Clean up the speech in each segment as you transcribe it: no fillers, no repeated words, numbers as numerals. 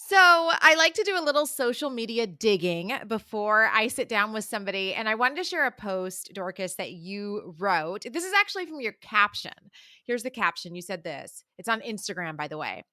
So, I like to do a little social media digging before I sit down with somebody. And I wanted to share a post, Dorcas, that you wrote. This is actually from your caption. Here's the caption. You said this. It's on Instagram, by the way.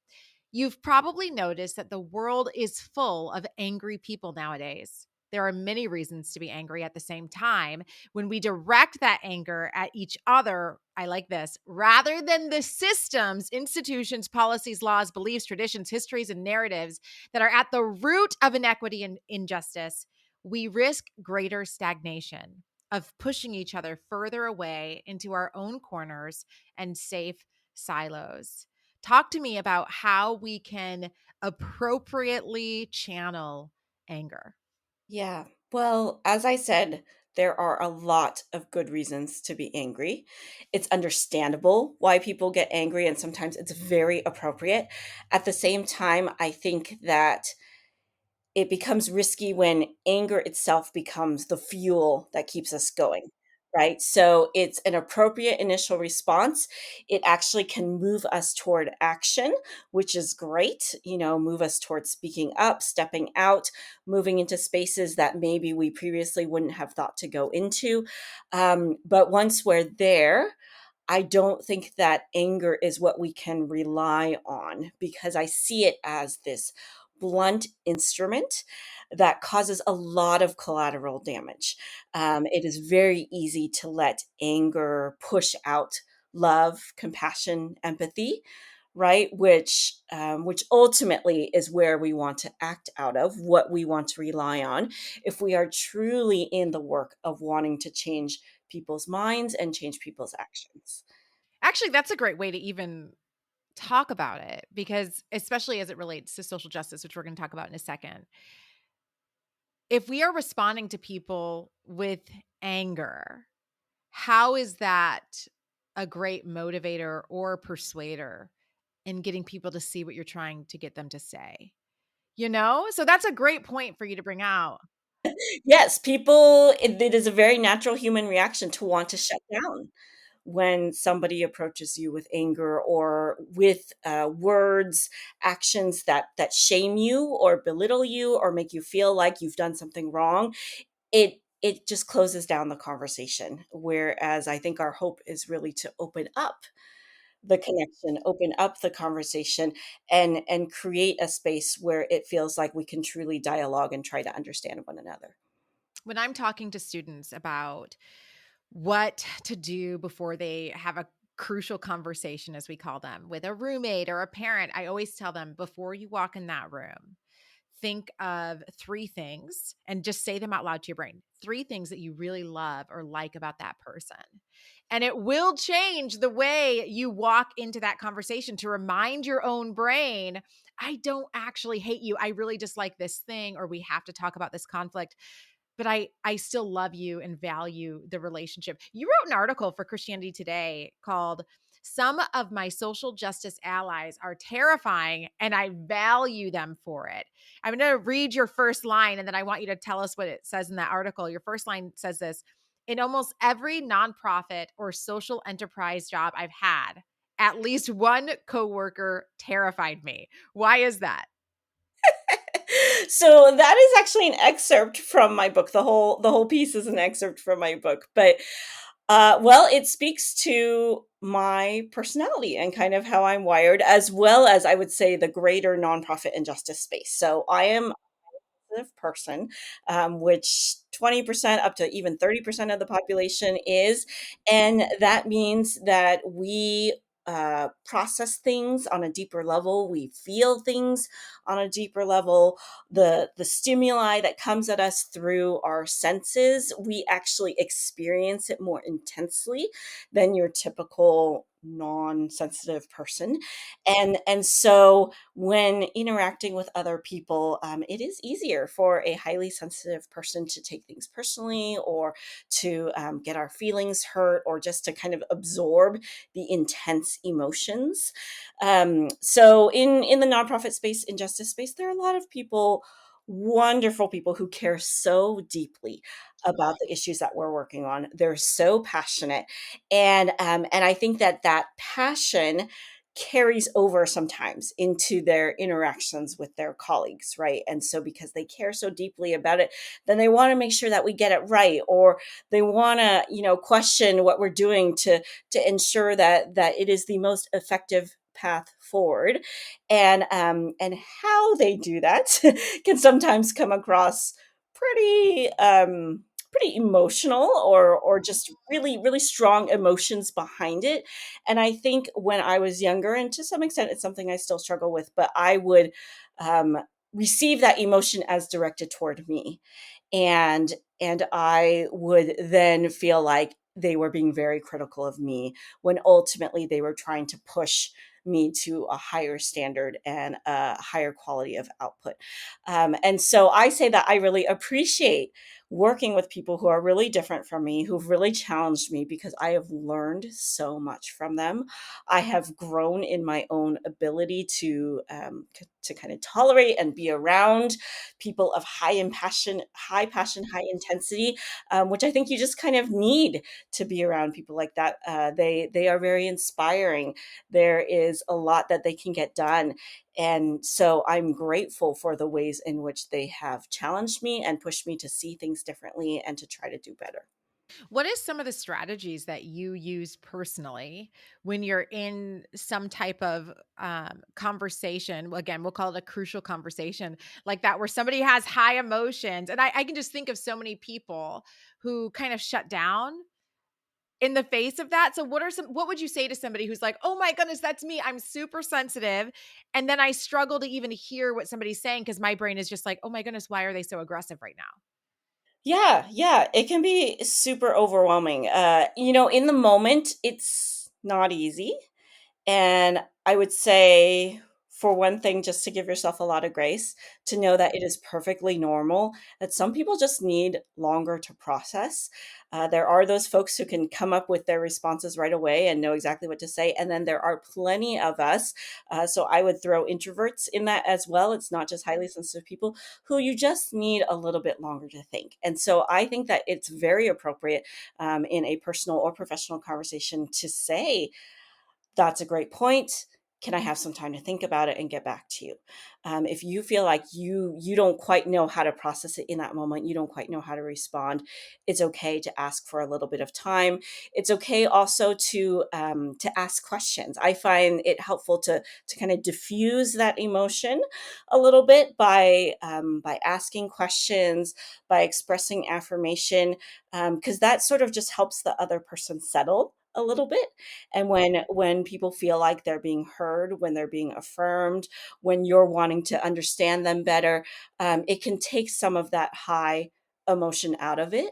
You've probably noticed that the world is full of angry people nowadays. There are many reasons to be angry at the same time. When we direct that anger at each other, I like this, rather than the systems, institutions, policies, laws, beliefs, traditions, histories, and narratives that are at the root of inequity and injustice, we risk greater stagnation of pushing each other further away into our own corners and safe silos. Talk to me about how we can appropriately channel anger. Yeah. Well, as I said, there are a lot of good reasons to be angry. It's understandable why people get angry, and sometimes it's very appropriate. At the same time, I think that it becomes risky when anger itself becomes the fuel that keeps us going, right? So it's an appropriate initial response. It actually can move us toward action, which is great, move us toward speaking up, stepping out, moving into spaces that maybe we previously wouldn't have thought to go into. But once we're there, I don't think that anger is what we can rely on because I see it as this blunt instrument that causes a lot of collateral damage. It is very easy to let anger push out love, compassion, empathy, right? Which ultimately is where we want to act out of, what we want to rely on, if we are truly in the work of wanting to change people's minds and change people's actions. Actually, that's a great way to even talk about it because, especially as it relates to social justice, which we're going to talk about in a second, if we are responding to people with anger, how is that a great motivator or persuader in getting people to see what you're trying to get them to say? So that's a great point for you to bring out. Yes, it is a very natural human reaction to want to shut down when somebody approaches you with anger or with words, actions that shame you or belittle you or make you feel like you've done something wrong. It just closes down the conversation. Whereas I think our hope is really to open up the connection, open up the conversation, and create a space where it feels like we can truly dialogue and try to understand one another. When I'm talking to students about what to do before they have a crucial conversation, as we call them, with a roommate or a parent, I always tell them before you walk in that room, think of three things and just say them out loud to your brain. Three things that you really love or like about that person. And it will change the way you walk into that conversation to remind your own brain, I don't actually hate you. I really dislike this thing, or we have to talk about this conflict, but I still love you and value the relationship. You wrote an article for Christianity Today called Some of My Social Justice Allies Are Terrifying and I Value Them for It. I'm going to read your first line and then I want you to tell us what it says in that article. Your first line says this: in almost every nonprofit or social enterprise job I've had, at least one coworker terrified me. Why is that? So that is actually an excerpt from my book. The whole piece is an excerpt from my book, but well, it speaks to my personality and kind of how I'm wired, as well as I would say the greater nonprofit and justice space. So I am person, which 20% up to even 30% of the population is. And that means that we process things on a deeper level. We feel things on a deeper level. The stimuli that comes at us through our senses, we actually experience it more intensely than your typical non-sensitive person. And so when interacting with other people, it is easier for a highly sensitive person to take things personally or to get our feelings hurt or just to kind of absorb the intense emotions. So in the nonprofit space, in justice space, there are a lot of people, wonderful people who care so deeply about the issues that we're working on. They're so passionate, and I think that passion carries over sometimes into their interactions with their colleagues, right? And so because they care so deeply about it, then they want to make sure that we get it right, or they want to, question what we're doing to ensure that it is the most effective path forward. And how they do that can sometimes come across pretty pretty emotional, or just really really strong emotions behind it. And I think when I was younger, and to some extent it's something I still struggle with, but I would um, receive that emotion as directed toward me, and I would then feel like they were being very critical of me, when ultimately they were trying to push me to a higher standard and a higher quality of output. And so I say that I really appreciate working with people who are really different from me, who've really challenged me, because I have learned so much from them. I have grown in my own ability to kind of tolerate and be around people of high passion, high intensity, which I think you just kind of need to be around people like that. They are very inspiring. There is a lot that they can get done, and so I'm grateful for the ways in which they have challenged me and pushed me to see things differently and to try to do better. What is some of the strategies that you use personally when you're in some type of conversation? Well, again, we'll call it a crucial conversation like that, where somebody has high emotions. And I can just think of so many people who kind of shut down in the face of that. So what would you say to somebody who's like, "Oh my goodness, that's me. I'm super sensitive." And then I struggle to even hear what somebody's saying because my brain is just like, "Oh my goodness, why are they so aggressive right now?" Yeah, yeah, it can be super overwhelming. In the moment, it's not easy. And I would say, for one thing, just to give yourself a lot of grace, to know that it is perfectly normal, that some people just need longer to process. There are those folks who can come up with their responses right away and know exactly what to say. And then there are plenty of us. So I would throw introverts in that as well. It's not just highly sensitive people who you just need a little bit longer to think. And so I think that it's very appropriate in a personal or professional conversation to say, that's a great point. Can I have some time to think about it and get back to you? If you feel like you don't quite know how to process it in that moment, you don't quite know how to respond, it's okay to ask for a little bit of time. It's okay also to ask questions. I find it helpful to kind of diffuse that emotion a little bit by asking questions, by expressing affirmation, because that sort of just helps the other person settle a little bit. And when people feel like they're being heard, when they're being affirmed, when you're wanting to understand them better, it can take some of that high emotion out of it.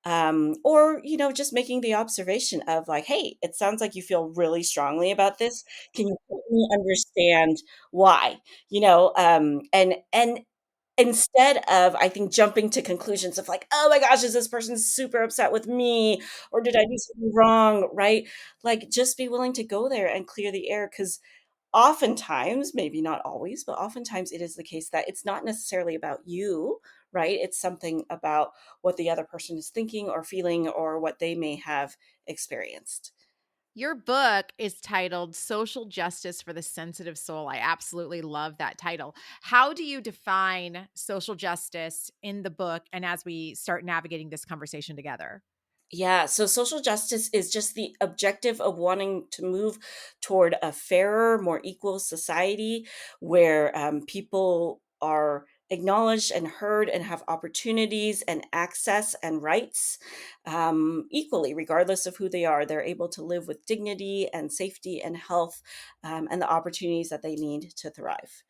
Or just making the observation of like, hey, it sounds like you feel really strongly about this. Can you help me understand why? And instead of, I think, jumping to conclusions of like, "Oh my gosh, is this person super upset with me? Or did I do something wrong?" Right? Like, just be willing to go there and clear the air, because oftentimes, maybe not always, but oftentimes it is the case that it's not necessarily about you, right? It's something about what the other person is thinking or feeling, or what they may have experienced. Your book is titled Social Justice for the Sensitive Soul. I absolutely love that title. How do you define social justice in the book and as we start navigating this conversation together? Yeah, so social justice is just the objective of wanting to move toward a fairer, more equal society, where people are acknowledged and heard and have opportunities and access and rights equally, regardless of who they are. They're able to live with dignity and safety and health, and the opportunities that they need to thrive.